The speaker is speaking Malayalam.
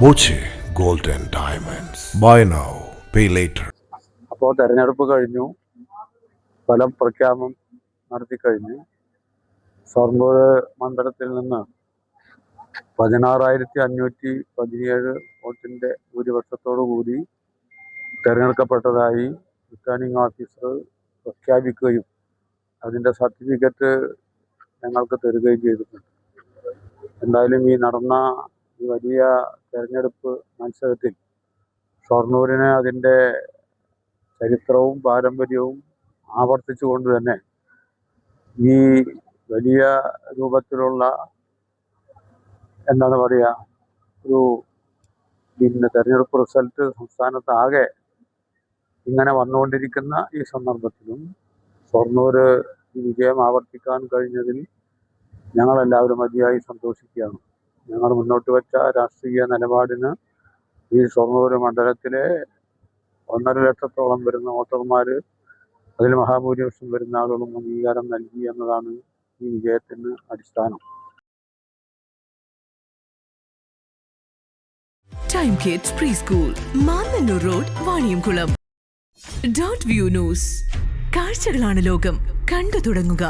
Boche gold and diamonds. Buy now pay later. അപ്പോൾ തെരഞ്ഞെടുപ്പ് കഴിഞ്ഞു, ഫലം പ്രഖ്യാപനം നടത്തിക്കഴിഞ്ഞു. ഷൊർണൂർ മണ്ഡലത്തിൽ നിന്ന് 16,517 വോട്ടിൻ്റെ ഭൂരിപക്ഷത്തോടു കൂടി തിരഞ്ഞെടുക്കപ്പെട്ടതായി റിട്ടേണിംഗ് ഓഫീസർ പ്രഖ്യാപിക്കുകയും അതിൻ്റെ സർട്ടിഫിക്കറ്റ് ഞങ്ങൾക്ക് തരികയും ചെയ്തിട്ടുണ്ട്. എന്തായാലും ഈ നടന്ന ഈ വലിയ തെരഞ്ഞെടുപ്പ് മത്സരത്തിൽ ഷൊർണൂരിന് അതിൻ്റെ ചരിത്രവും പാരമ്പര്യവും ആവർത്തിച്ചുകൊണ്ട് തന്നെ ഈ വലിയ രൂപത്തിലുള്ള എന്താണ് പറയുക ഒരു തെരഞ്ഞെടുപ്പ് റിസൾട്ട് സംസ്ഥാനത്താകെ ഇങ്ങനെ വന്നുകൊണ്ടിരിക്കുന്ന ഈ സന്ദർഭത്തിലും ഷൊർണൂർ ഈ വിജയം ആവർത്തിക്കാൻ കഴിഞ്ഞതിൽ ഞങ്ങളെല്ലാവരും അതിയായി സന്തോഷിക്കുകയാണ്. ഞങ്ങൾ മുന്നോട്ട് വെച്ച രാഷ്ട്രീയ നിലപാടിന് ഈ ഷൊർണൂർ മണ്ഡലത്തിലെ 1.5 ലക്ഷത്തോളം വരുന്ന വോട്ടർമാർ, അതിൽ മഹാഭൂരിപക്ഷം വരുന്ന ആളുകളും അംഗീകാരം നൽകി എന്നതാണ് ഈ വിജയത്തിന് അടിസ്ഥാനം. Time kids pre school, Mannannur road, Vaniyamkulam. Dot view news. കാഴ്ചകളാണ് ലോകം, കണ്ടു തുടങ്ങുക.